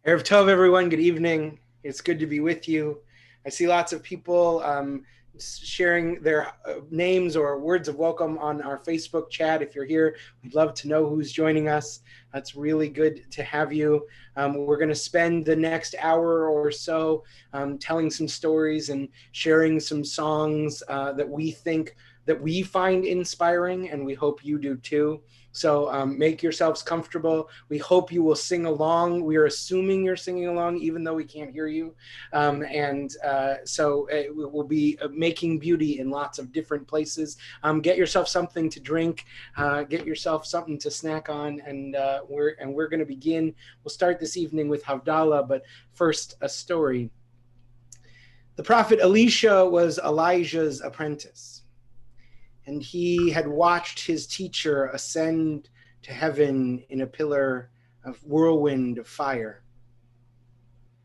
Erev Tov, everyone. Good evening. It's good to be with you. I see lots of people sharing their names or words of welcome on our Facebook chat. If you're here, we'd love to know who's joining us. It's really good to have you. We're going to spend the next hour or so telling some stories and sharing some songs that we find inspiring, and we hope you do too. So make yourselves comfortable. We hope you will sing along. We are assuming you're singing along, even though we can't hear you. So we'll be making beauty in lots of different places. Get yourself something to drink. Get yourself something to snack on. And we're going to begin. We'll start this evening with Havdalah, but first a story. The prophet Elisha was Elijah's apprentice. And he had watched his teacher ascend to heaven in a pillar of whirlwind of fire.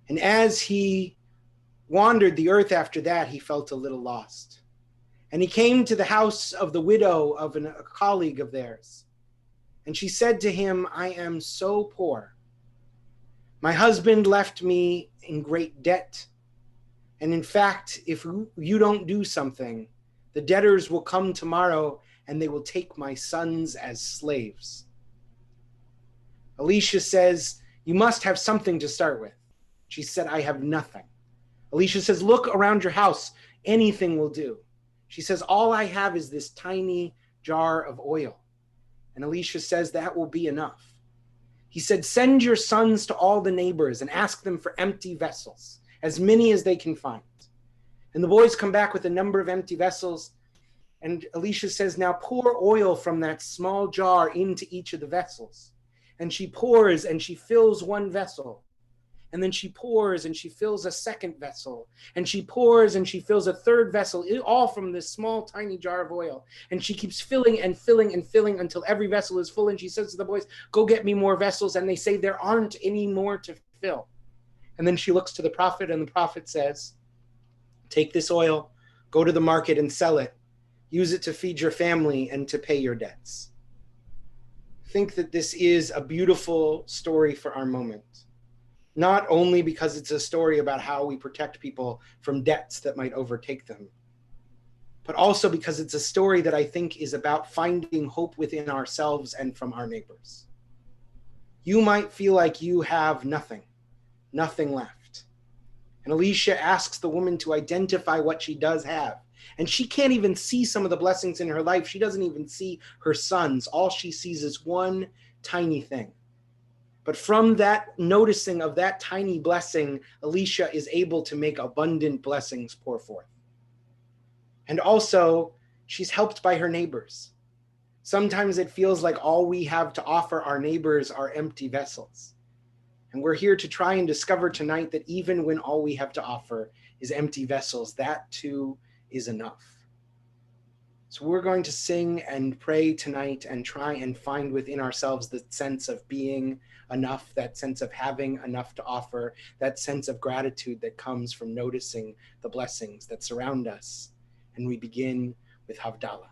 And as he wandered the earth after that, he felt a little lost. And he came to the house of the widow of a colleague of theirs. And she said to him, "I am so poor. My husband left me in great debt. And in fact, if you don't do something, the debtors will come tomorrow and they will take my sons as slaves." Elisha says, "You must have something to start with." She said, "I have nothing." Elisha says, "Look around your house. Anything will do." She says, "All I have is this tiny jar of oil." And Elisha says, "That will be enough." He said, "Send your sons to all the neighbors and ask them for empty vessels, as many as they can find." And the boys come back with a number of empty vessels. And Elisha says, "Now pour oil from that small jar into each of the vessels." And she pours and she fills one vessel. And then she pours and she fills a second vessel. And she pours and she fills a third vessel, all from this small, tiny jar of oil. And she keeps filling and filling and filling until every vessel is full. And she says to the boys, "Go get me more vessels." And they say, "There aren't any more to fill." And then she looks to the prophet, and the prophet says, "Take this oil, go to the market and sell it. Use it to feed your family and to pay your debts." I think that this is a beautiful story for our moment, not only because it's a story about how we protect people from debts that might overtake them, but also because it's a story that I think is about finding hope within ourselves and from our neighbors. You might feel like you have nothing left. And Elisha asks the woman to identify what she does have. And she can't even see some of the blessings in her life. She doesn't even see her sons. All she sees is one tiny thing. But from that noticing of that tiny blessing, Elisha is able to make abundant blessings pour forth. And also, she's helped by her neighbors. Sometimes it feels like all we have to offer our neighbors are empty vessels. And we're here to try and discover tonight that even when all we have to offer is empty vessels, that too is enough. So we're going to sing and pray tonight and try and find within ourselves the sense of being enough, that sense of having enough to offer, that sense of gratitude that comes from noticing the blessings that surround us. And we begin with Havdalah.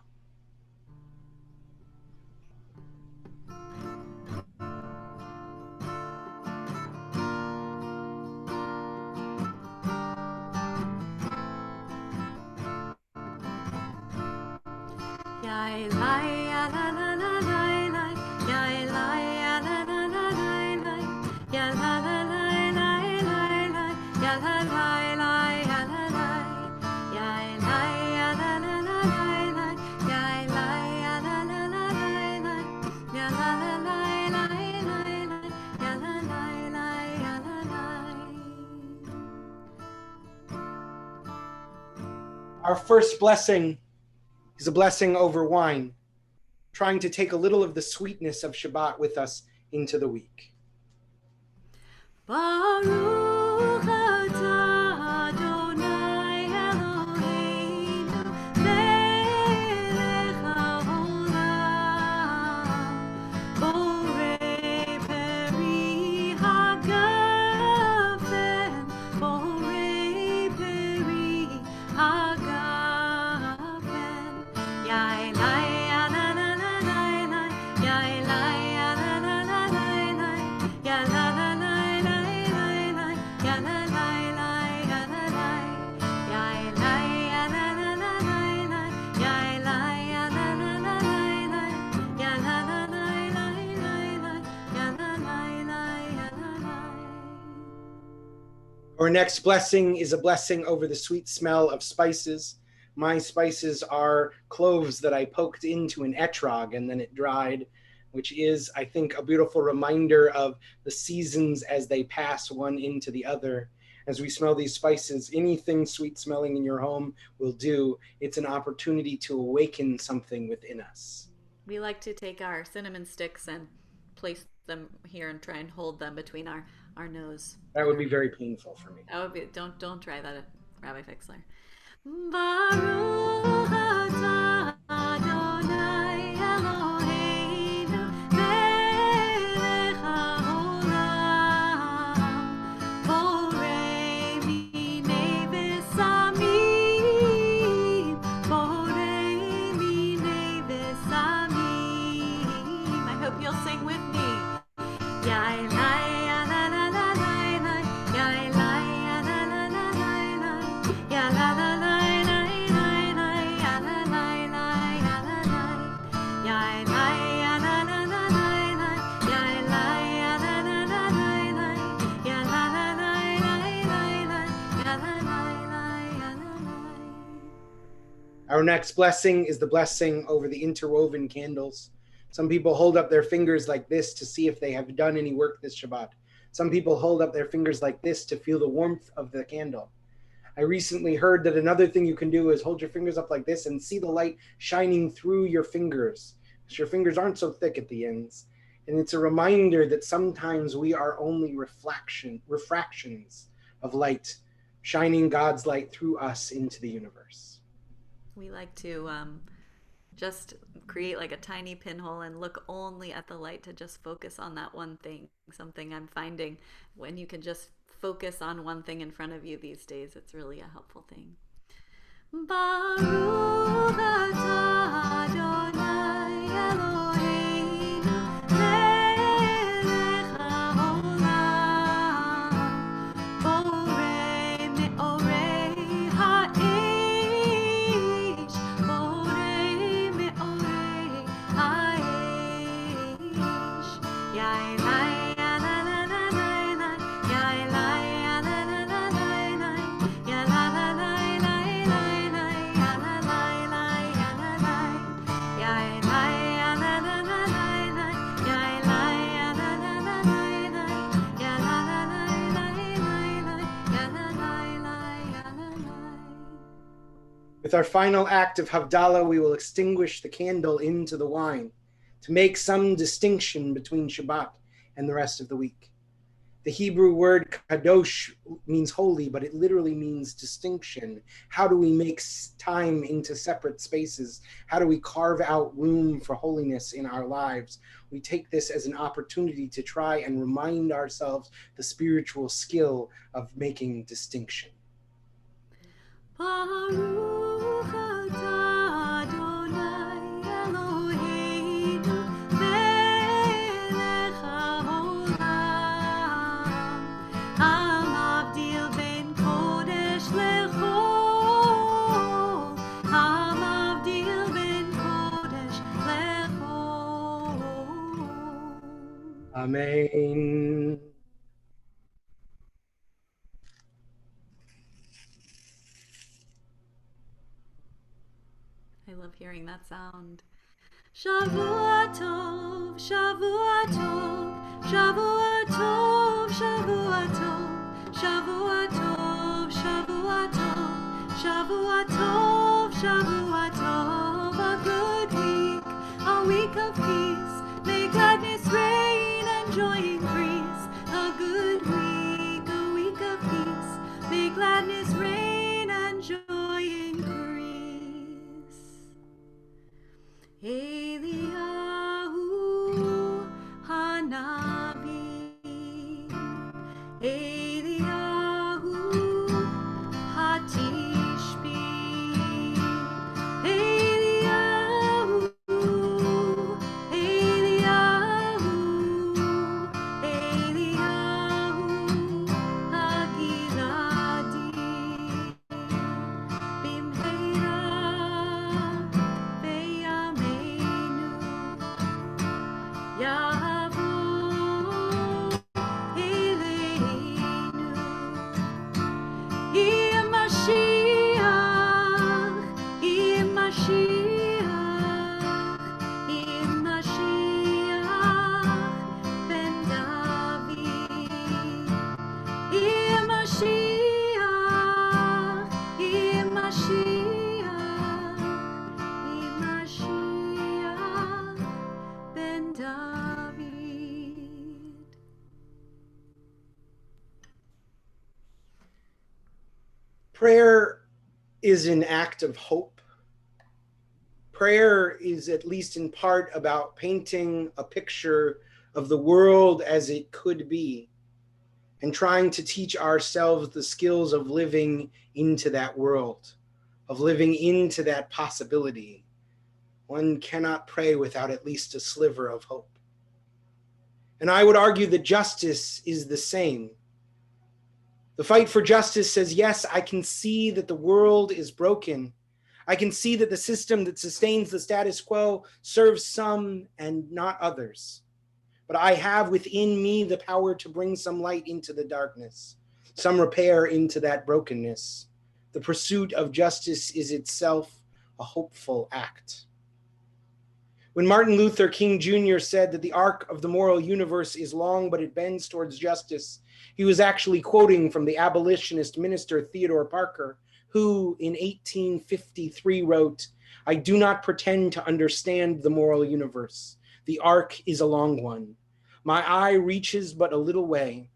Our first blessing is a blessing over wine, trying to take a little of the sweetness of Shabbat with us into the week. Baruch atah Adonai Eloheinu melech haolam borei peri hagafen borei peri hagafen yaelai yaelai yaelai yaelai Our next blessing is a blessing over the sweet smell of spices. My spices are cloves that I poked into an etrog and then it dried, which is, I think, a beautiful reminder of the seasons as they pass one into the other. As we smell these spices, anything sweet smelling in your home will do. It's an opportunity to awaken something within us. We like to take our cinnamon sticks and place them here and try and hold them between our nose. That would be very painful for me. That would be, don't try that, Rabbi Fixler. Baruch atah Adonai Eloheinu melech haolam borei minei v'samim borei minei v'samim. I hope you'll sing with me. Yai lai ya la la la lai lai yai lai ya la la la lai lai ya la la lai lai lai lai ya la lai lai ya la lai yai lai ya la la la lai lai yai lai ya la la la lai lai ya la la lai lai lai lai ya la lai lai ya la lai. Our next blessing is the blessing over the interwoven candles. Some people hold up their fingers like this to see if they have done any work this Shabbat. Some people hold up their fingers like this to feel the warmth of the candle. I recently heard that another thing you can do is hold your fingers up like this and see the light shining through your fingers, because your fingers aren't so thick at the ends. And it's a reminder that sometimes we are only refractions of light, shining God's light through us into the universe. We like to just create like a tiny pinhole and look only at the light to just focus on that one thing. Something I'm finding when you can just focus on one thing in front of you these days, it's really a helpful thing. Baruch atah Adonai Eloheinu melech haolam borei me'orei ha'esh borei me'orei ha'esh yai lai ya la la la lai lai yai lai ya la la la lai lai ya la la lai lai lai lai ya la lai lai ya la lai yai lai ya la la la lai lai yai lai ya la la la lai lai ya la la lai lai lai lai ya la lai lai ya la lai. With our final act of Havdalah, we will extinguish the candle into the wine to make some distinction between Shabbat and the rest of the week. The Hebrew word kadosh means holy, but it literally means distinction. How do we make time into separate spaces? How do we carve out room for holiness in our lives? We take this as an opportunity to try and remind ourselves the spiritual skill of making distinction. Baruch atah Adonai Eloheinu melech haolam hamavdil ben kodesh lechol hamavdil ben kodesh lechol. Amen. I love hearing that sound. Shavua tov, Shavua tov, Shavua tov, Shavua tov, Shavua tov, Shavua tov, Shavua tov, Shavua tov. A good week, a week of peace. May gladness reign and joy increase. A good week, a week of peace. May gladness reign and joy increase. Eliyahu Hanavi, Eliyahu Hatishbi, Eliyahu, Eliyahu, Eliyahu Hagiladi. Prayer is an act of hope. Prayer is, at least in part, about painting a picture of the world as it could be and trying to teach ourselves the skills of living into that world, of living into that possibility. One cannot pray without at least a sliver of hope. And I would argue that justice is the same. The fight for justice says, yes, I can see that the world is broken. I can see that the system that sustains the status quo serves some and not others. But I have within me the power to bring some light into the darkness, some repair into that brokenness. The pursuit of justice is itself a hopeful act. When Martin Luther King Jr. said that the arc of the moral universe is long, but it bends towards justice, he was actually quoting from the abolitionist minister Theodore Parker, who in 1853 wrote, "I do not pretend to understand the moral universe. The arc is a long one. My eye reaches but a little way.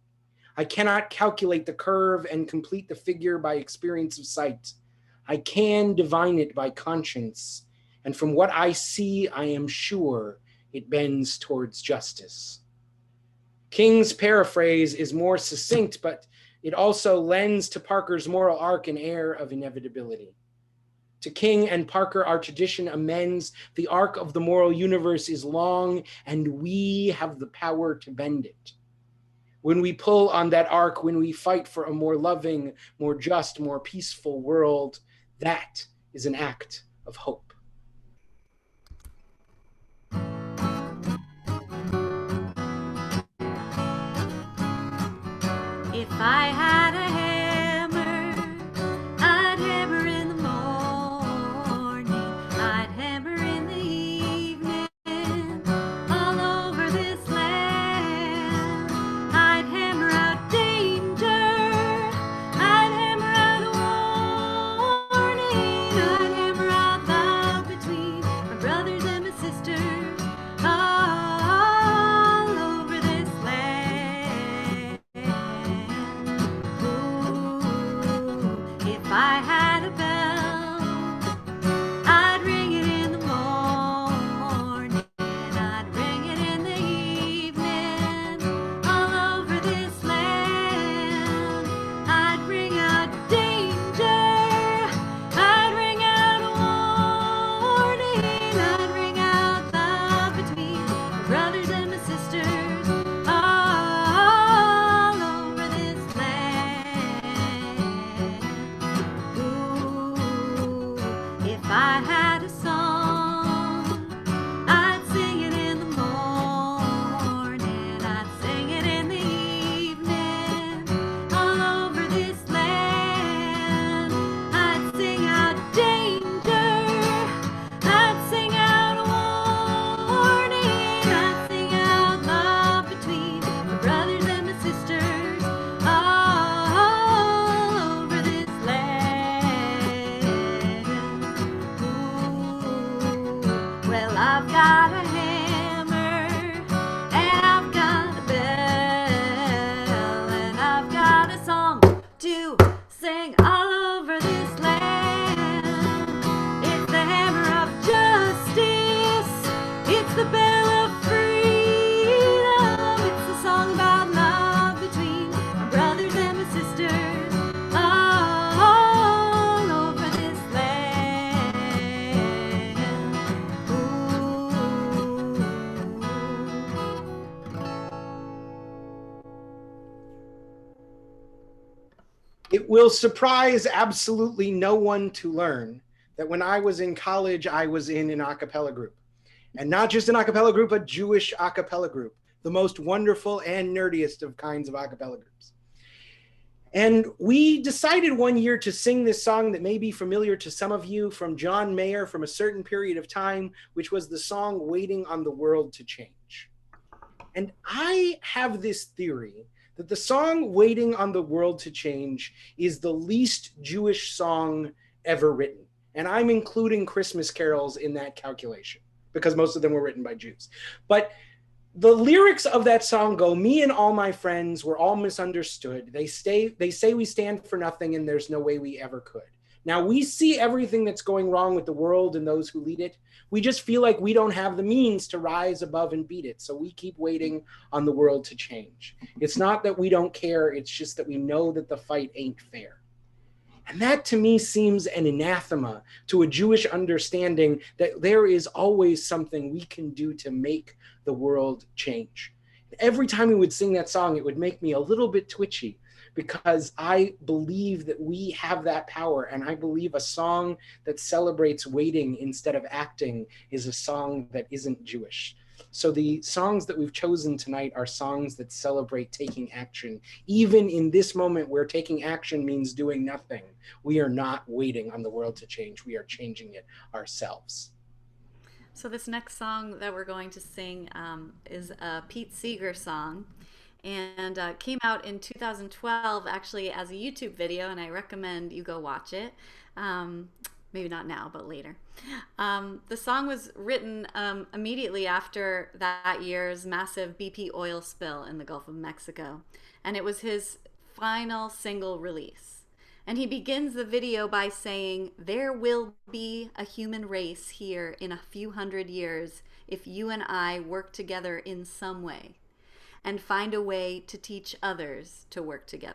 I cannot calculate the curve and complete the figure by experience of sight. I can divine it by conscience. And from what I see, I am sure it bends towards justice." King's paraphrase is more succinct, but it also lends to Parker's moral arc an air of inevitability. To King and Parker, our tradition amends. The arc of the moral universe is long, and we have the power to bend it. When we pull on that arc, when we fight for a more loving, more just, more peaceful world, that is an act of hope. If I had a hammer, I'd hammer in the morning, I'd hammer in the evening, all over this land. I'd hammer out danger, I'd hammer out a warning, I'd hammer out love between my brothers and my sisters, all over this land. If I had a bell, I'd ring it in the morning, I'd ring it in the evening, all over this land. I'd ring out danger, I'd ring out a warning, I'd ring out love between my brothers and my sisters, all over this land. If I had a song, I'd sing it in the morning, I'd sing it in the evening, all over this land. I'd sing out danger, I'd sing out a warning, I'd sing out love between my brothers and my sisters, all over this land. Well, I've got a hammer, and I've got a bell, and I've got a song to sing all over this land. It's the hammer of justice, it's the bell of freedom, it's the song about love between my brothers and my sisters, all over this land. It will surprise absolutely no one to learn that when I was in college, I was in an a cappella group. And not just an a cappella group, a Jewish a cappella group, the most wonderful and nerdiest of kinds of a cappella groups. And we decided one year to sing this song that may be familiar to some of you from John Mayer from a certain period of time, which was the song Waiting on the World to Change. And I have this theory that the song Waiting on the World to Change is the least Jewish song ever written. And I'm including Christmas carols in that calculation because most of them were written by Jews. But The lyrics of that song go, me and all my friends were all misunderstood. They say we stand for nothing and there's no way we ever could. Now we see everything that's going wrong with the world and those who lead it. We just feel like we don't have the means to rise above and beat it. So we keep waiting on the world to change. It's not that we don't care. It's just that we know that the fight ain't fair. And that to me seems an anathema to a Jewish understanding that there is always something we can do to make the world change. Every time we would sing that song, it would make me a little bit twitchy because I believe that we have that power. And I believe a song that celebrates waiting instead of acting is a song that isn't Jewish. So the songs that we've chosen tonight are songs that celebrate taking action. Even in this moment where taking action means doing nothing, we are not waiting on the world to change. We are changing it ourselves. So this next song that we're going to sing is a Pete Seeger song, and came out in 2012 actually as a YouTube video, and I recommend you go watch it. Maybe not now, but later. The song was written immediately after that year's massive BP oil spill in the Gulf of Mexico, and it was his final single release. And he begins the video by saying, "There will be a human race here in a few hundred years if you and I work together in some way and find a way to teach others to work together."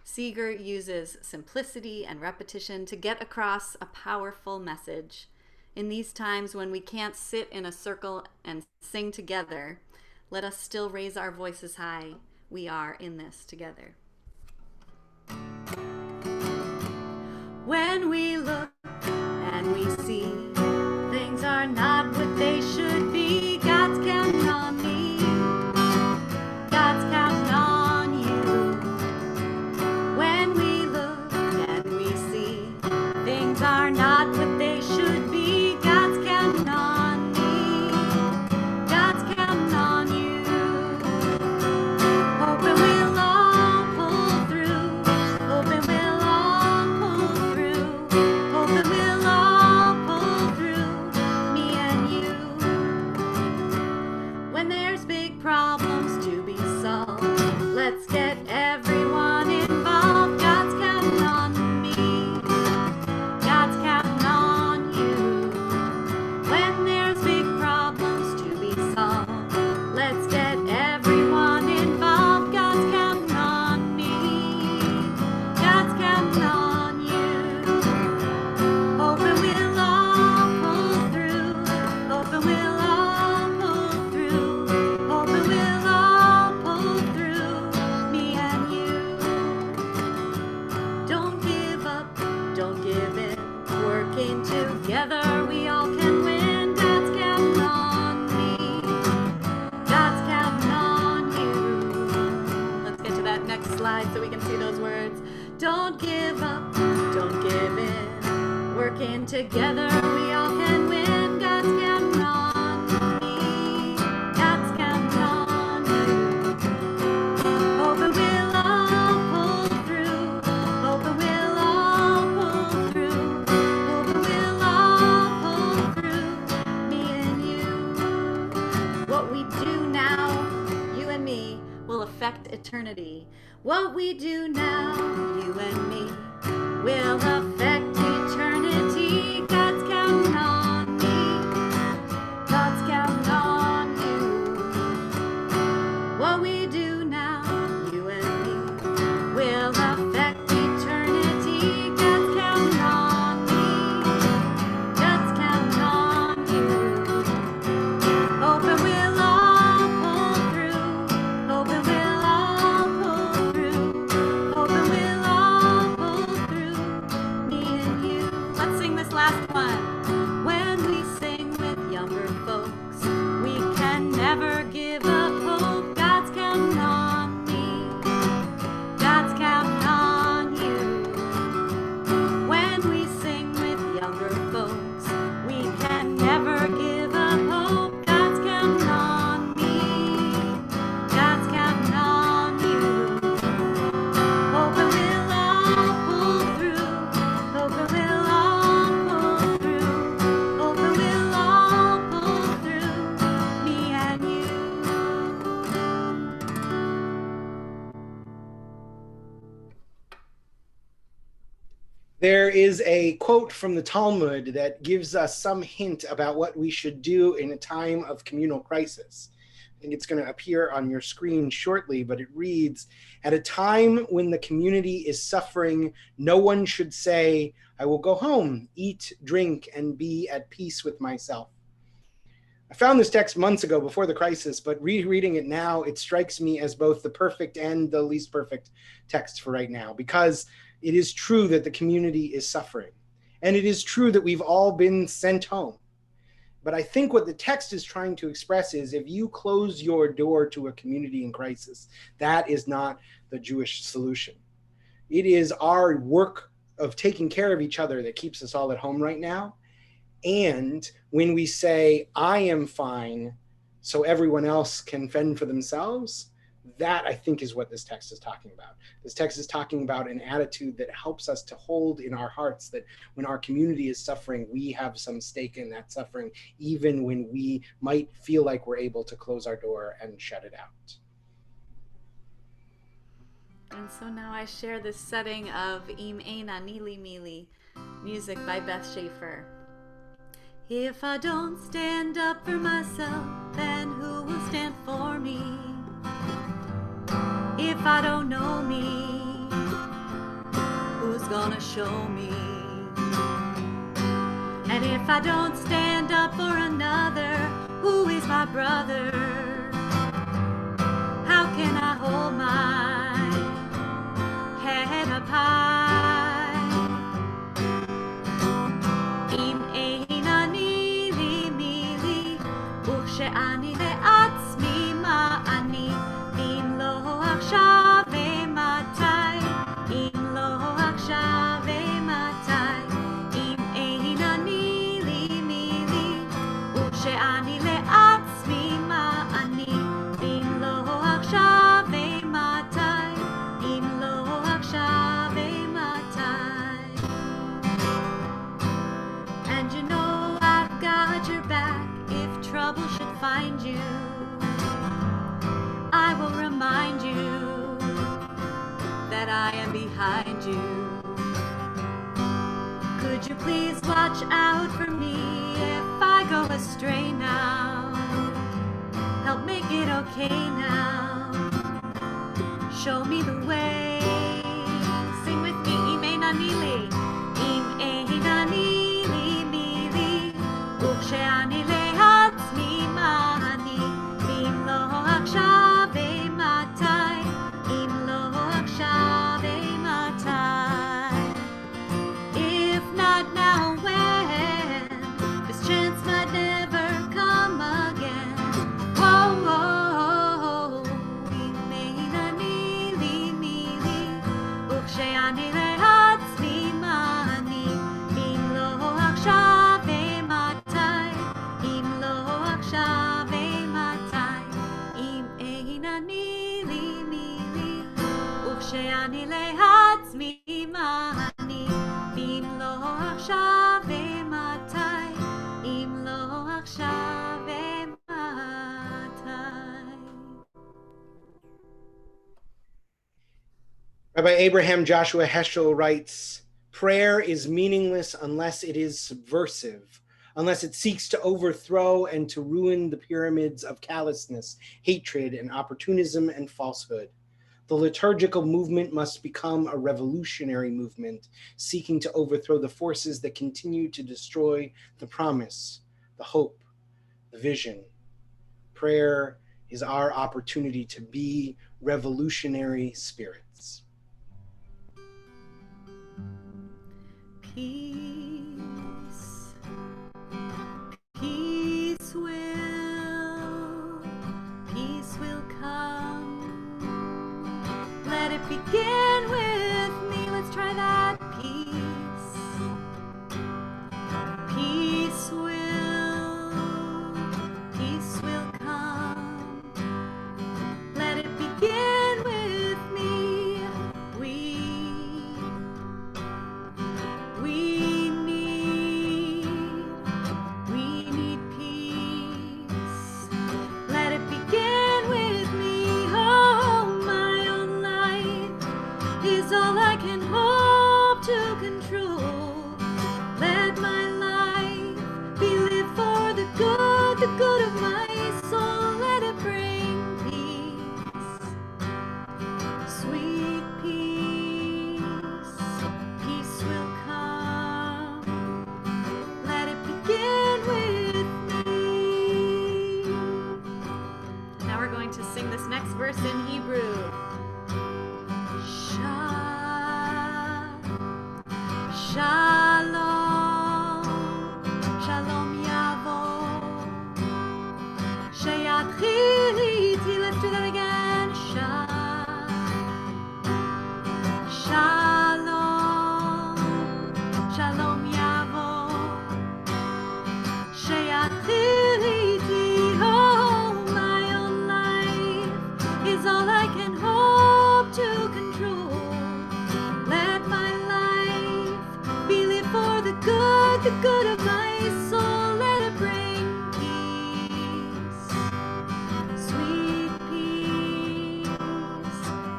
Seeger uses simplicity and repetition to get across a powerful message. In these times when we can't sit in a circle and sing together, let us still raise our voices high. We are in this together. When we look and we see things are not what they should be, God's counting on me. God's counting on you. When we look and we see things are not what they should be, God's counting on me. God's counting on you. Hoping we'll all pull through. Hoping we'll all pull through. Hoping we'll all pull through. Me and you. When there's big problems to be solved, let's get everyone involved. God's counting on me. God's counting on you. When there's big problems to be solved, let's get everyone involved. God's counting on me. God's counting on you. Hoping we'll all pull through. Hoping we'll all pull through. Hoping we'll all pull through. Me and you. Don't give up, don't give in. Working together, we all can win. God's counting on me. God's counting on you. Let's get to that next slide so we can see those words. Don't give up, don't give in. Working together, we all can win. God's counting on me. God's counting on you. Hoping we'll all pull through. Hoping we'll all pull through. Hoping we'll all pull through. Me and you. What we do now, you and me, will affect eternity. What we do now, you and me, will affect eternity. God's counting on me. God's counting on you. What we do now, you and me, will affect eternity. God's counting on me. God's counting on you. Hoping we'll all pull through. Hoping we'll all pull through. Hoping we'll all pull through. Me and you. Let's sing this last one. When we sing with younger folks, we can never give up hope. God's counting on me. God's counting on you. When we sing with younger folks, we can never give up hope. God's counting on me. God's counting on you. Hoping we'll all pull through. Hoping we'll all pull through. There is a quote from the Talmud that gives us some hint about what we should do in a time of communal crisis. I think it's going to appear on your screen shortly, but it reads, "At a time when the community is suffering, no one should say, 'I will go home, eat, drink, and be at peace with myself.'" I found this text months ago before the crisis, but rereading it now, it strikes me as both the perfect and the least perfect text for right now, because it is true that the community is suffering. And it is true that we've all been sent home. But I think what the text is trying to express is if you close your door to a community in crisis, that is not the Jewish solution. It is our work of taking care of each other that keeps us all at home right now. And when we say, I am fine, so everyone else can fend for themselves, that I think is what this text is talking about. This text is talking about an attitude that helps us to hold in our hearts that when our community is suffering, we have some stake in that suffering, even when we might feel like we're able to close our door and shut it out. And so now I share this setting of Amelie Melee, music by Beth Schaefer. If I don't stand up for myself, then who will stand for me? If I don't know me, who's gonna show me? And if I don't stand up for another, who is my brother? How can I hold my head up high? שאני לעצמי מה אני, אם לא עכשיו ומתי, אם לא עכשיו ומתי, אם אין אני לי מי לי, ושאני לעצמי מה אני, אם לא עכשיו ומתי, אם לא עכשיו ומתי. And you know I've got your back if trouble should find you. I will remind you that I am behind you. Could you please watch out for me if I go astray now? Help make it okay now. Show me the way. Sing with me, Imenanili, Imenanili, Mili, Ukshani לעצמי מה אני, ואם לא עכשיו ומתי, אם לא עכשיו ומתי. If not now, when? This chance might never come again. Whoa, whoa, אם אין אני לי מי לי, וכשאני לעצמי מה אני, ואם לא עכשיו ומתי, אם לא עכשיו ומתי, אם אין אני לי מי לי, וכשאני לעצמי מה אני, ואם לא עכשיו ומתי, אם לא עכשיו ומתי. Rabbi Abraham Joshua Heschel writes, "Prayer is meaningless unless it is subversive, unless it seeks to overthrow and to ruin the pyramids of callousness, hatred, and opportunism and falsehood. The liturgical movement must become a revolutionary movement, seeking to overthrow the forces that continue to destroy the promise, the hope, the vision. Prayer is our opportunity to be revolutionary spirits." Peace, peace will come. Let it begin with me. Let's try that. Peace, peace will come. Let it begin with me. We Shalom, shalom yavo. Sheyatchil iti, let's do that again. Shalom, shalom yavo. Sheyatchil iti, oh, my own life is all I can hope to control. Let my life be lived for the good of my soul. Let it bring peace, sweet peace.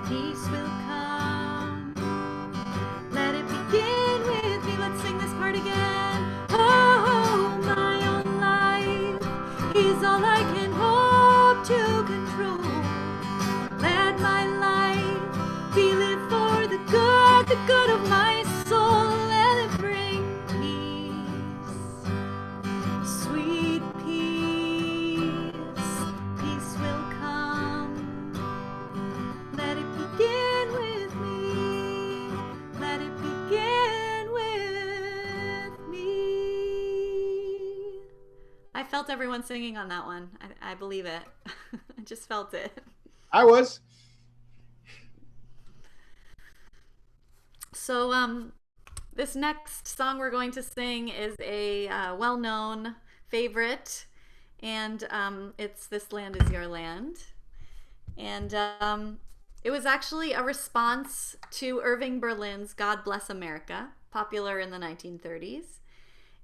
Peace will come. Let it begin with me. Let's sing this part again. Oh, my own life is all I can hope to control. Let my life be lived for the good of my soul. Let it bring peace, sweet peace. Peace will come. Let it begin with me. Let it begin with me. I felt everyone singing on that one. I believe it. I just felt it. I was. So this next song we're going to sing is a well-known favorite, and it's This Land Is Your Land. And it was actually a response to Irving Berlin's God Bless America, popular in the 1930s.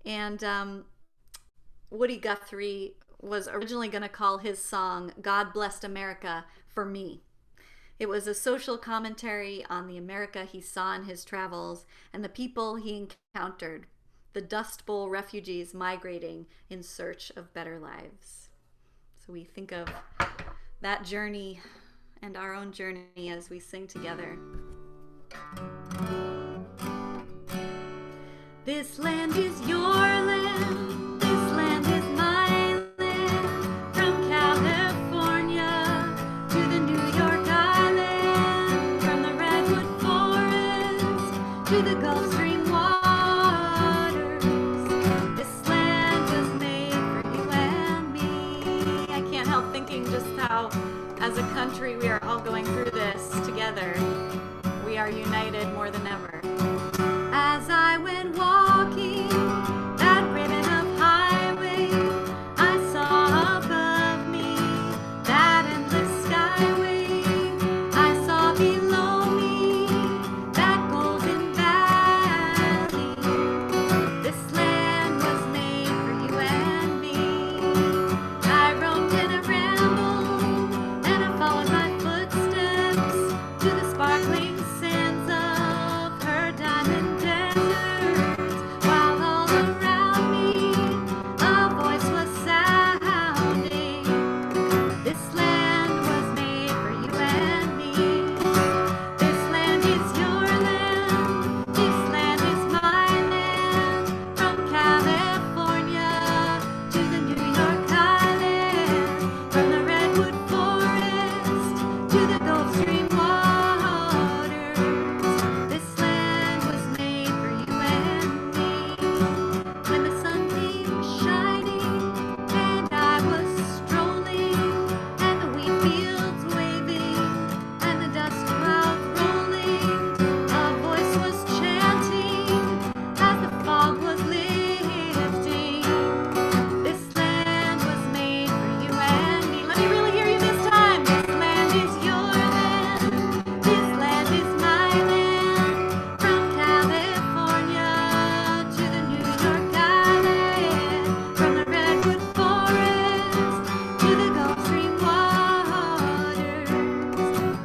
And Woody Guthrie was originally going to call his song God Blessed America for Me. It was a social commentary on the America he saw in his travels and the people he encountered, the Dust Bowl refugees migrating in search of better lives. So we think of that journey and our own journey as we sing together. This land is your land. This land is my land. From California to the New York Island, from the Redwood Forest to the Gulf Stream waters. This land was made for you and me. I can't help thinking just how, as a country, we are all going through this together. We are united more than ever. As I went walking that ribbon of highway, I saw above me that endless skyway. I saw below me that golden valley. This land was made for you and me. I roamed and I rambled and I followed my footsteps to the sparkling sands of her diamond deserts, while all around me a voice was sounding. This land was made for you and me. This land is your land. This land is my land. From California to the New York Island, from the Redwood Forest to the Gulf Stream waters. This land was made for you and me. When the sun came shining and I was strolling, and the wheat fields waving and the dust clouds rolling, a voice was chanting as the fog was lifting. This land was made for you and me. Let me really hear you this time. This land is your land. This land is my land. From California to the New York Island, from the Redwood Forest to the Gulf Stream waters.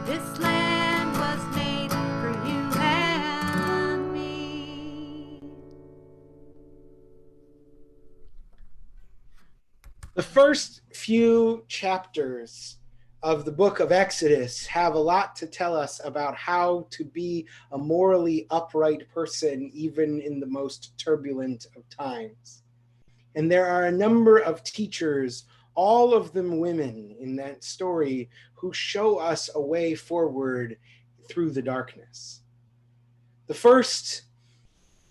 This land was made for you and me. The first few chapters of the book of Exodus have a lot to tell us about how to be a morally upright person, even in the most turbulent of times. And there are a number of teachers, all of them women in that story, who show us a way forward through the darkness. The first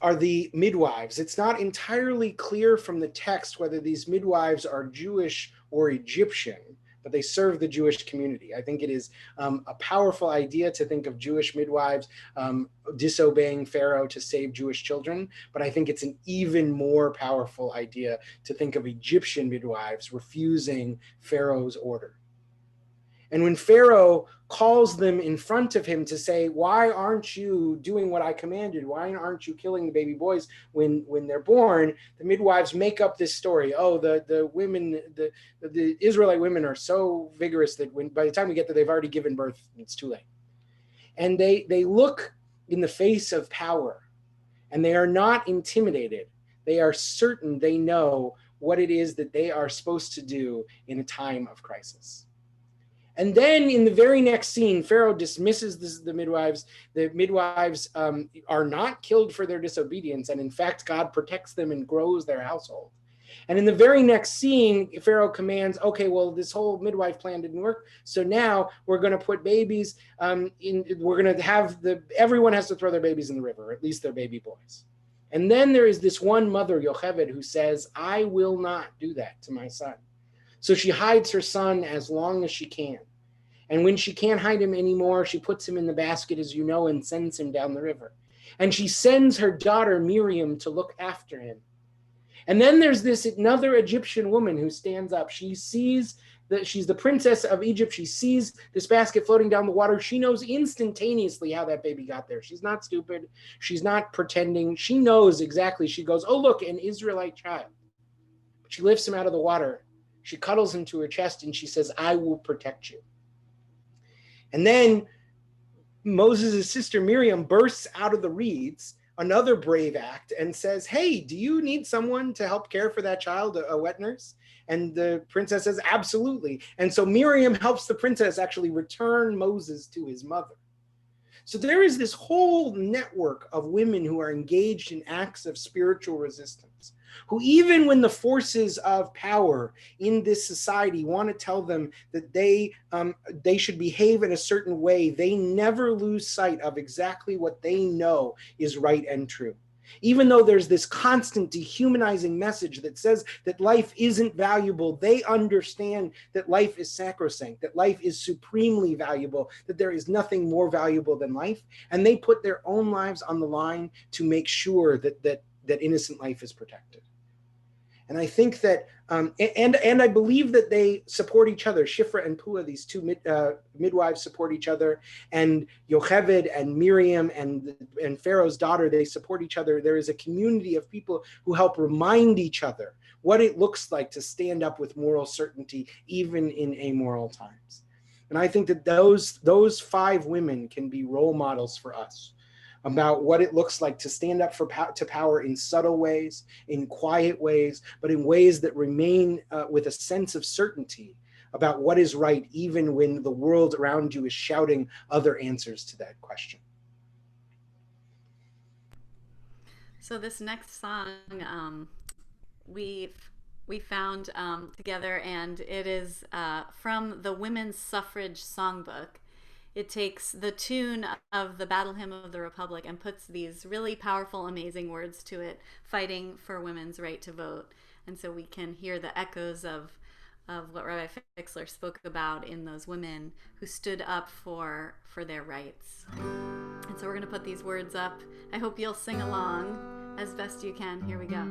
are the midwives. It's not entirely clear from the text whether these midwives are Jewish or Egyptian, but they serve the Jewish community. I think it is a powerful idea to think of Jewish midwives disobeying Pharaoh to save Jewish children, but I think it's an even more powerful idea to think of Egyptian midwives refusing Pharaoh's order. And when Pharaoh calls them in front of him to say, why aren't you doing what I commanded? Why aren't you killing the baby boys when they're born? The midwives make up this story. Oh, the women, the Israelite women are so vigorous that by the time we get there, they've already given birth. It's too late. And they look in the face of power, and they are not intimidated. They are certain they know what it is that they are supposed to do in a time of crisis. And then in the very next scene, Pharaoh dismisses the midwives. The midwives are not killed for their disobedience. And in fact, God protects them and grows their household. And in the very next scene, Pharaoh commands, okay, well, this whole midwife plan didn't work. So now we're going to put babies we're going to have everyone has to throw their babies in the river, or at least their baby boys. And then there is this one mother, Yocheved, who says, I will not do that to my son. So she hides her son as long as she can. And when she can't hide him anymore, she puts him in the basket, as you know, and sends him down the river. And she sends her daughter Miriam to look after him. And then there's another Egyptian woman who stands up. She sees that she's the princess of Egypt. She sees this basket floating down the water. She knows instantaneously how that baby got there. She's not stupid. She's not pretending. She knows exactly. She goes, oh, look, an Israelite child. She lifts him out of the water. She cuddles him to her chest and she says, I will protect you. And then Moses' sister Miriam bursts out of the reeds, another brave act, and says, hey, do you need someone to help care for that child, a wet nurse? And the princess says, absolutely. And so Miriam helps the princess actually return Moses to his mother. So there is this whole network of women who are engaged in acts of spiritual resistance, who even when the forces of power in this society want to tell them that they should behave in a certain way, they never lose sight of exactly what they know is right and true. Even though there's this constant dehumanizing message that says that life isn't valuable, they understand that life is sacrosanct, that life is supremely valuable, that there is nothing more valuable than life. And they put their own lives on the line to make sure that innocent life is protected. And I think that, and I believe that they support each other. Shifra and Pua, these two midwives support each other, and Yocheved and Miriam and Pharaoh's daughter, they support each other. There is a community of people who help remind each other what it looks like to stand up with moral certainty, even in amoral times. And I think that those 5 women can be role models for us about what it looks like to stand up to power in subtle ways, in quiet ways, but in ways that remain with a sense of certainty about what is right, even when the world around you is shouting other answers to that question. So this next song we found together, and it is from the Women's Suffrage Songbook. It takes the tune of the Battle Hymn of the Republic and puts these really powerful, amazing words to it, fighting for women's right to vote. And so we can hear the echoes of what Rabbi Fixler spoke about in those women who stood up for their rights. And so we're going to put these words up. I hope you'll sing along as best you can. Here we go.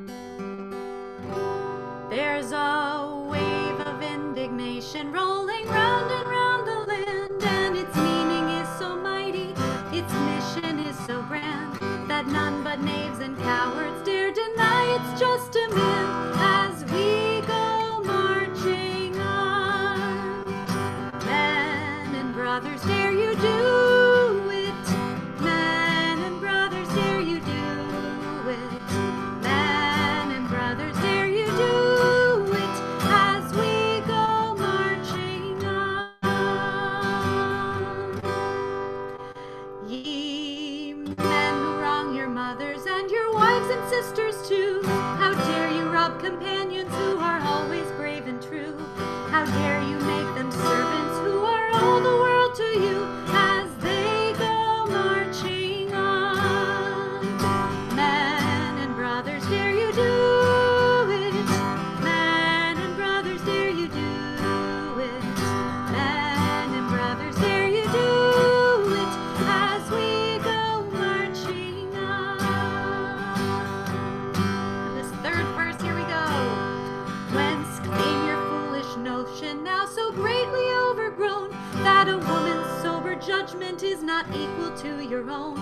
There's a wave of indignation rolling round and round the land, and its meaning is so mighty, its mission is so grand, that none but knaves and cowards dare deny its just demand as we go marching on. Men and brothers, dare you do it? Men and brothers, dare you do it? Men and brothers, dare you do it as we go marching on? Ye men who wrong your mothers and your wives and sisters too, how dare you rob companions who are always brave and true? How dare you make them servants who are all the world to you as they go marching on? Men talent is not equal to your own.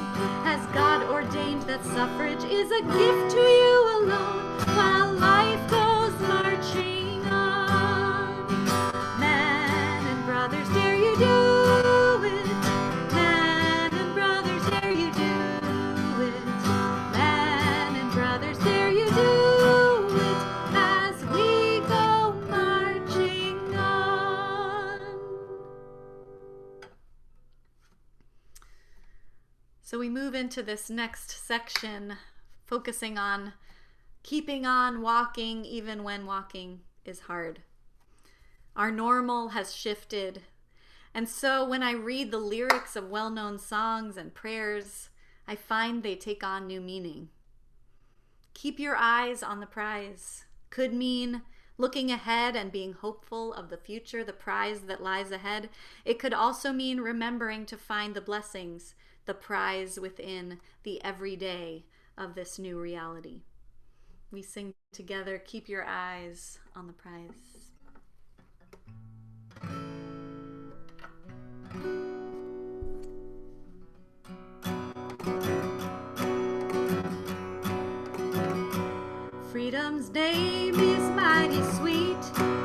Has God ordained that suffrage is a gift to you alone, while life goes marching on? Man and brothers, dare you do it? Man and brothers, dare you do it? Man and brothers, dare you do it as we go marching on? So we move into this next section, focusing on keeping on walking even when walking is hard. Our normal has shifted. And so when I read the lyrics of well-known songs and prayers, I find they take on new meaning. Keep your eyes on the prize could mean looking ahead and being hopeful of the future, the prize that lies ahead. It could also mean remembering to find the blessings, the prize within the everyday of this new reality. We sing together, keep your eyes on the prize. Freedom's name is mighty sweet.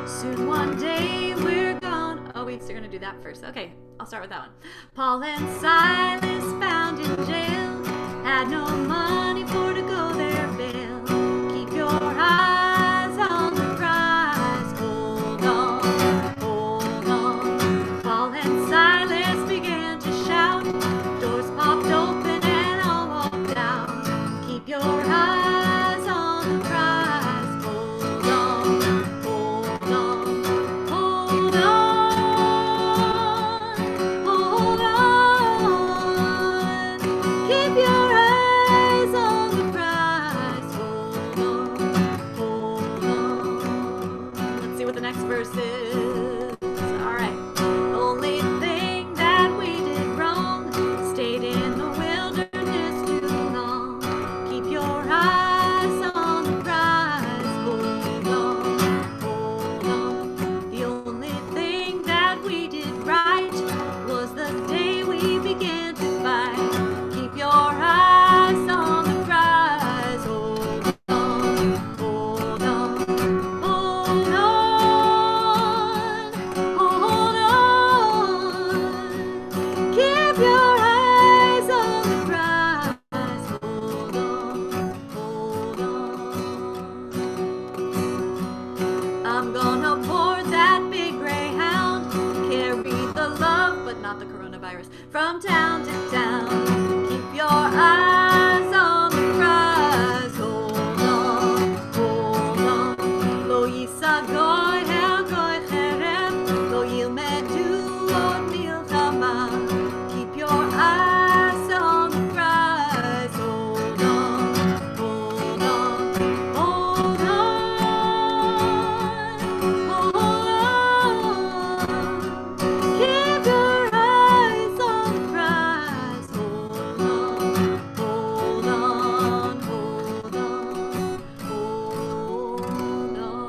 Soon one day we're gone. Oh, wait, so you're going to do that first. Okay, I'll start with that one. Paul and Silas found in jail, had no money for to go their bail. Keep your eyes on the prize. Hold on, hold on. Paul and Silas began to shout. Doors popped open and all walked out. Keep your eyes on the prize. Hold on, hold on, hold on, hold on. Keep your eyes on the prize. Hold on, hold on. Let's see what the next verse is. All right. Only thing that we did wrong, stayed in the wilderness too long. Keep your eyes on the prize. Hold on, hold on. The only thing that we did right was the day we began to fight. Keep your eyes on the prize. Hold on, hold on, hold on, hold on. Keep your eyes on the prize. Hold on, hold on. I'm gonna board that big Greyhound, carry the love, but not the coronavirus, from town to town. Keep your eyes on the prize. Hold on, hold on. Lo yisa goy hel goy cherem, lo yilmedu od milchama. Keep your eyes on the prize. Hold on, hold on, hold on, hold on. Keep your eyes on the prize. Hold on, hold on, hold on, hold on.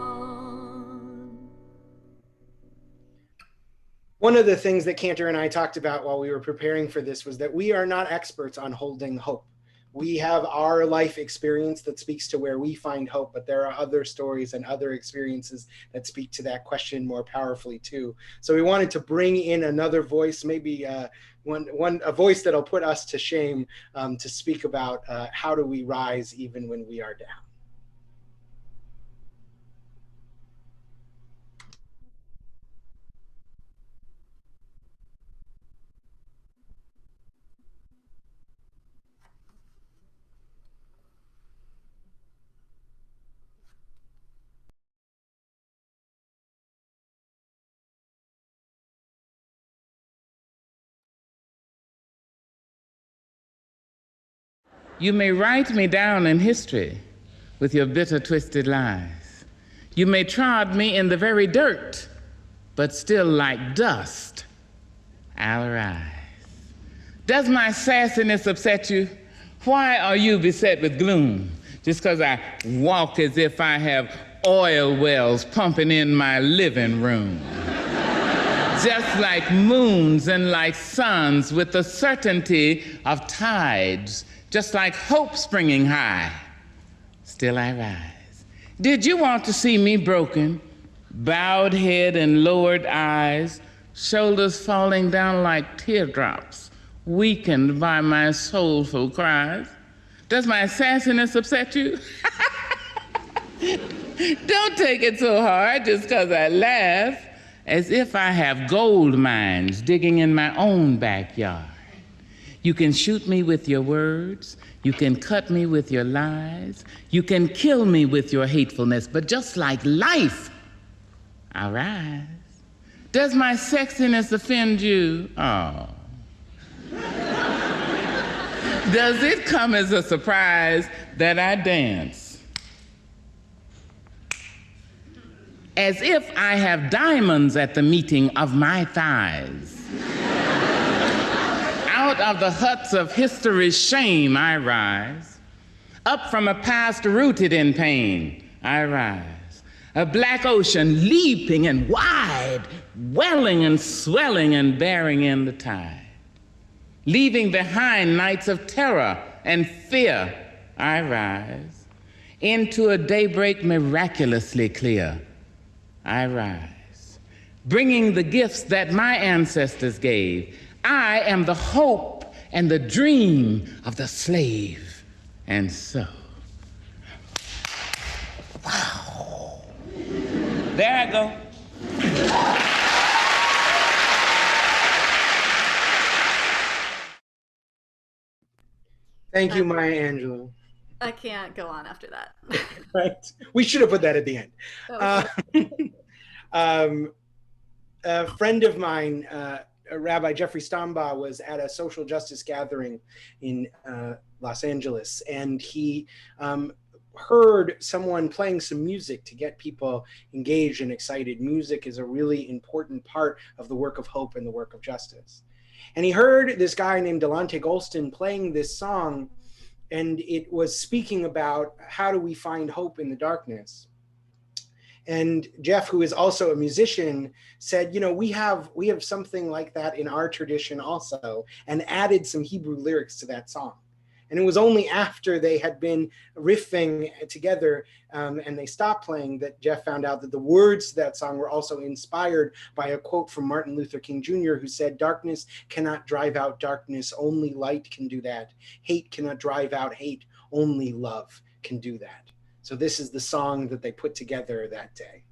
One of the things that Cantor and I talked about while we were preparing for this was that we are not experts on holding hope. We have our life experience that speaks to where we find hope, but there are other stories and other experiences that speak to that question more powerfully too. So we wanted to bring in another voice, maybe a voice that'll put us to shame, to speak about how do we rise even when we are down. You may write me down in history with your bitter, twisted lies. You may trod me in the very dirt, but still like dust, I'll rise. Does my sassiness upset you? Why are you beset with gloom? Just because I walk as if I have oil wells pumping in my living room. just like moons and like suns with the certainty of tides, just like hope springing high, still I rise. Did you want to see me broken, bowed head and lowered eyes, shoulders falling down like teardrops, weakened by my soulful cries? Does my sassiness upset you? Don't take it so hard just because I laugh, as if I have gold mines digging in my own backyard. You can shoot me with your words, you can cut me with your lies, you can kill me with your hatefulness, but just like life, I rise. Does my sexiness offend you? Oh. Does it come as a surprise that I dance as if I have diamonds at the meeting of my thighs? Out of the huts of history's shame I rise. Up from a past rooted in pain I rise. A black ocean leaping and wide, welling and swelling and bearing in the tide. Leaving behind nights of terror and fear, I rise. Into a daybreak miraculously clear, I rise. Bringing the gifts that my ancestors gave. I am the hope and the dream of the slave. And so, wow. There I go. Thank you, Maya Angelou. I can't go on after that. Right. We should have put that at the end. A friend of mine, Rabbi Jeffrey Stambaugh, was at a social justice gathering in Los Angeles, and he heard someone playing some music to get people engaged and excited. Music is a really important part of the work of hope and the work of justice. And he heard this guy named Delonte Golston playing this song, and it was speaking about how do we find hope in the darkness. And Jeff, who is also a musician, said, you know, we have something like that in our tradition also, and added some Hebrew lyrics to that song. And it was only after they had been riffing together and they stopped playing that Jeff found out that the words to that song were also inspired by a quote from Martin Luther King Jr., who said, "Darkness cannot drive out darkness, only light can do that. Hate cannot drive out hate, only love can do that." So this is the song that they put together that day.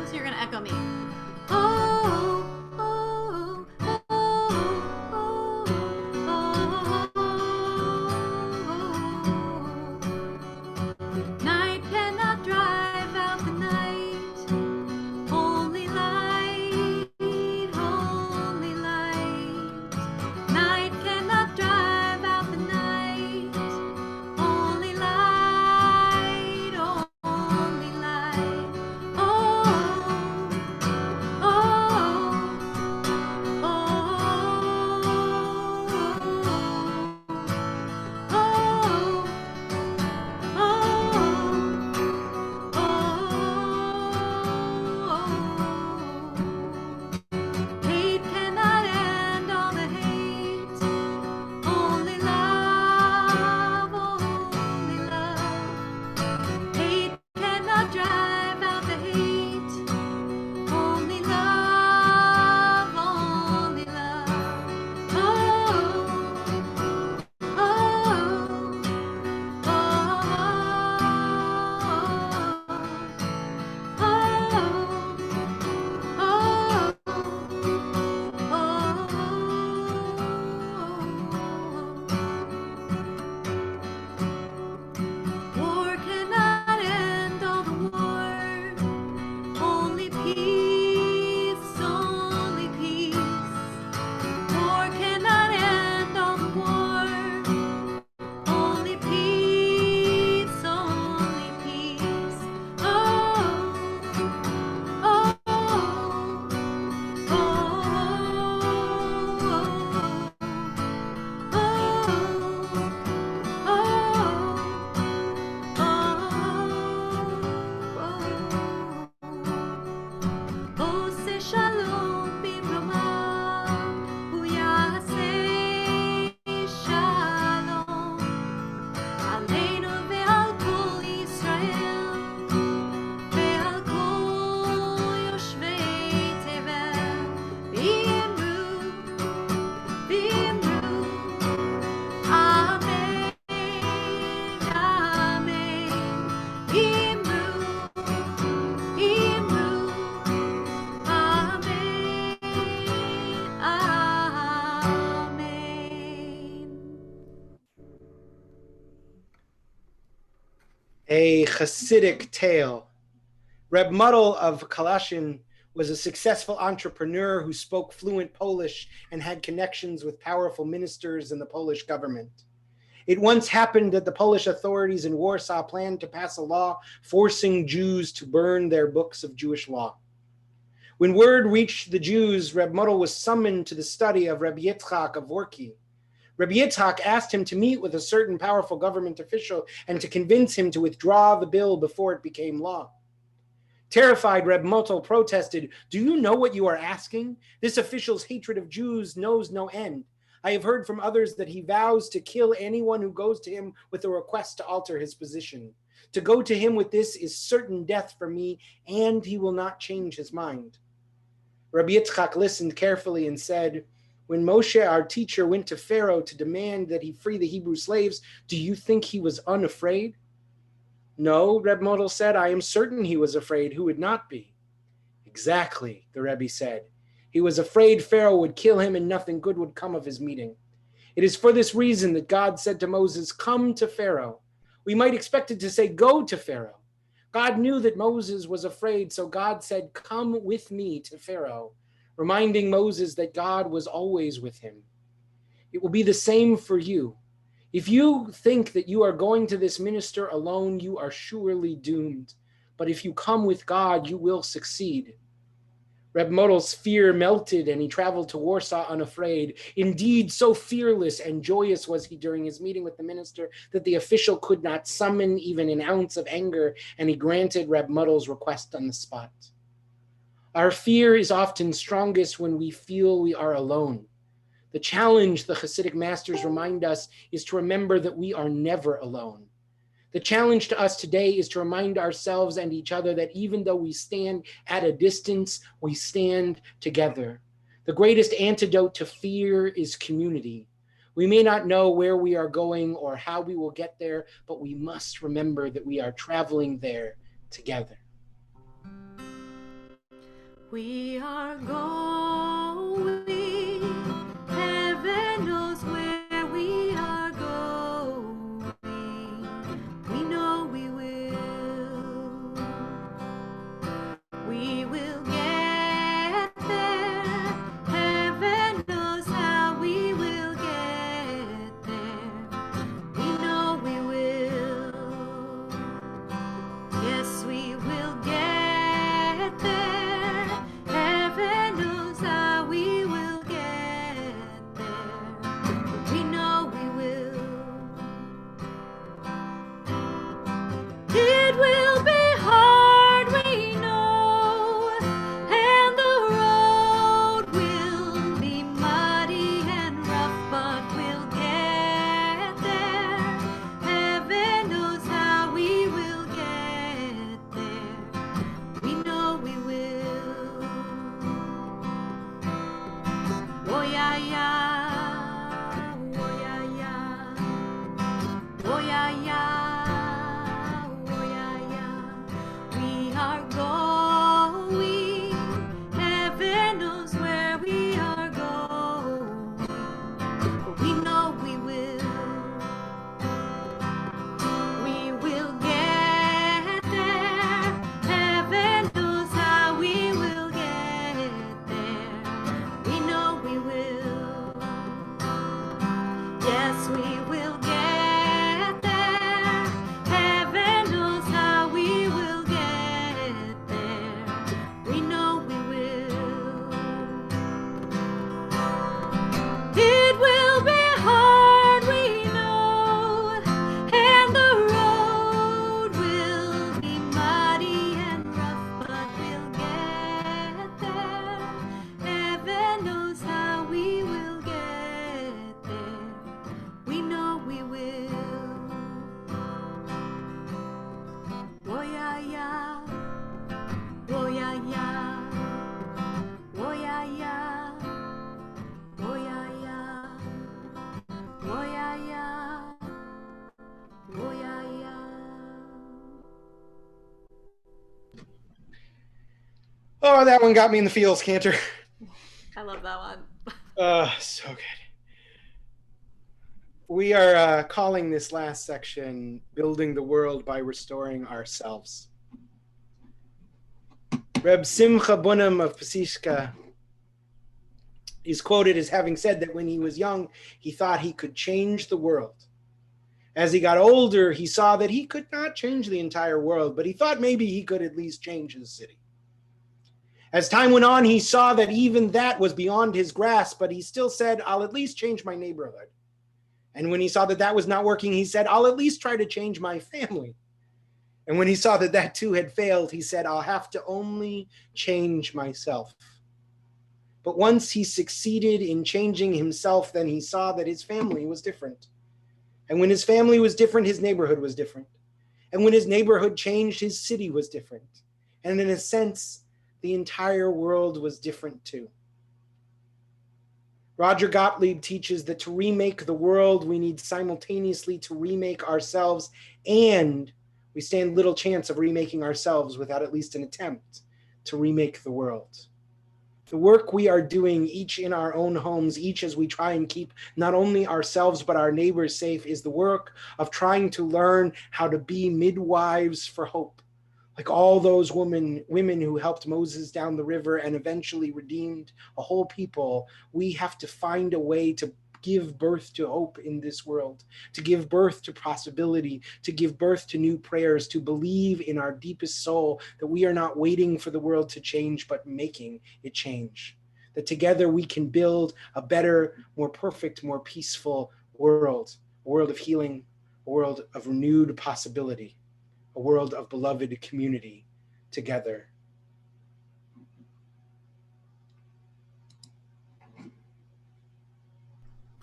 So you're gonna echo me. Night A Hasidic Tale. Reb Muddle of Kalashin was a successful entrepreneur who spoke fluent Polish and had connections with powerful ministers in the Polish government. It once happened that the Polish authorities in Warsaw planned to pass a law forcing Jews to burn their books of Jewish law. When word reached the Jews, Reb Muddle was summoned to the study of Rabbi Yitzchak of Vorki. Rabbi Yitzchak asked him to meet with a certain powerful government official and to convince him to withdraw the bill before it became law. Terrified, Reb Muddle protested, "Do you know what you are asking? This official's hatred of Jews knows no end. I have heard from others that he vows to kill anyone who goes to him with a request to alter his position. To go to him with this is certain death for me, and he will not change his mind." Rabbi Yitzchak listened carefully and said, "When Moshe, our teacher, went to Pharaoh to demand that he free the Hebrew slaves, do you think he was unafraid?" "No," Reb Muddle said, "I am certain he was afraid. Who would not be?" "Exactly," the Rebbe said. "He was afraid Pharaoh would kill him and nothing good would come of his meeting. It is for this reason that God said to Moses, 'Come to Pharaoh.' We might expect it to say, 'Go to Pharaoh.' God knew that Moses was afraid, so God said, 'Come with me to Pharaoh,' reminding Moses that God was always with him. It will be the same for you. If you think that you are going to this minister alone, you are surely doomed. But if you come with God, you will succeed." Reb Muddle's fear melted and he traveled to Warsaw unafraid. Indeed, so fearless and joyous was he during his meeting with the minister that the official could not summon even an ounce of anger, and he granted Reb Muddle's request on the spot. Our fear is often strongest when we feel we are alone. The challenge, the Hasidic masters remind us, is to remember that we are never alone. The challenge to us today is to remind ourselves and each other that even though we stand at a distance, we stand together. The greatest antidote to fear is community. We may not know where we are going or how we will get there, but we must remember that we are traveling there together. We are going, heaven knows where we are going. We know we will. We will get there. Heaven knows how we will get there. We know we will. Yes, we will get there. Heaven knows how we will get there. We know we will. It will be hard, we know, and the road will be muddy and rough, but we'll get there. Heaven knows how we will get there. We know we will. Oh yeah, yeah. Oh yeah, yeah. Oh yeah, yeah. Oh yeah, yeah. We are going. Heaven knows where we are going. We know we will. We will get there. Heaven knows how we will get there. We know we will. Yes, we will get there. Heaven knows how we will get there. We know we will. It will be hard, we know, and the road will be muddy and rough, but we'll get there. Heaven knows how we will get there. We know we will. Oh yeah, yeah. Oh yeah, yeah. Oh yeah, yeah. Oh yeah, yeah. Oh yeah, yeah. Oh yeah, yeah. Oh, that one got me in the feels, Cantor. I love that one. So good. We are calling this last section Building the World by Restoring Ourselves. Reb Simcha Bunim of Pesishka is quoted as having said that when he was young, he thought he could change the world. As he got older, he saw that he could not change the entire world, but he thought maybe he could at least change his city. As time went on, he saw that even that was beyond his grasp, but he still said, I'll at least change my neighborhood. And when he saw that that was not working, he said, I'll at least try to change my family. And when he saw that that too had failed, he said, I'll have to only change myself. But once he succeeded in changing himself, then he saw that his family was different. And when his family was different, his neighborhood was different. And when his neighborhood changed, his city was different. And in a sense, the entire world was different too. Roger Gottlieb teaches that to remake the world, we need simultaneously to remake ourselves, and we stand little chance of remaking ourselves without at least an attempt to remake the world. The work we are doing, each in our own homes, each as we try and keep not only ourselves but our neighbors safe, is the work of trying to learn how to be midwives for hope. Like all those women who helped Moses down the river and eventually redeemed a whole people, we have to find a way to give birth to hope in this world, to give birth to possibility, to give birth to new prayers, to believe in our deepest soul that we are not waiting for the world to change, but making it change. That together we can build a better, more perfect, more peaceful world, a world of healing, a world of renewed possibility, a world of beloved community together.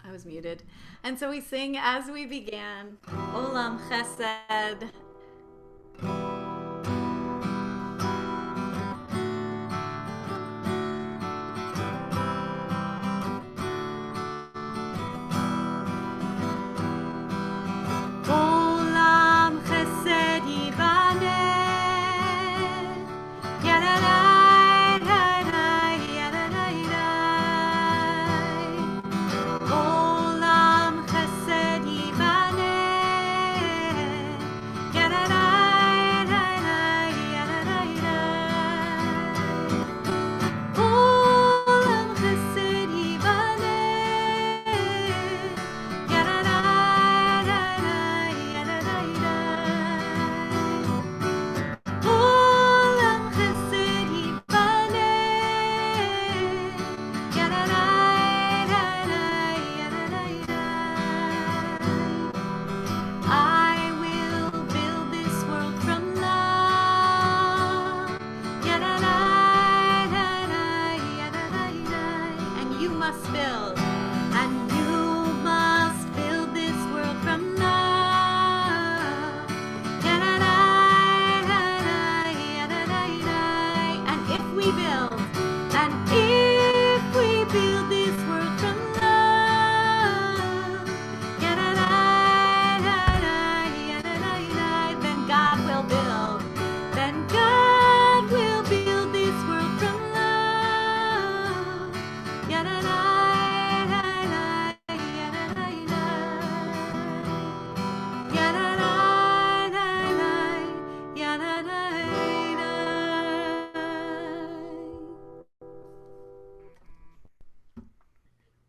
I was muted. And so we sing as we began, Olam Chesed. Olam Chesed Yibaneh.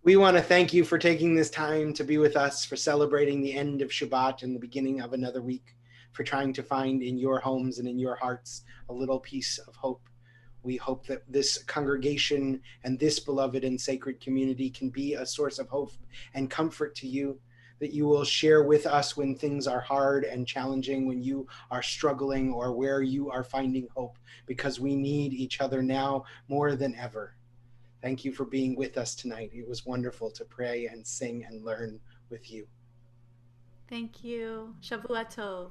We want to thank you for taking this time to be with us, for celebrating the end of Shabbat and the beginning of another week, for trying to find in your homes and in your hearts a little piece of hope. We hope that this congregation and this beloved and sacred community can be a source of hope and comfort to you, that you will share with us when things are hard and challenging, when you are struggling or where you are finding hope, because we need each other now more than ever. Thank you for being with us tonight. It was wonderful to pray and sing and learn with you. Thank you. Shavua Tov.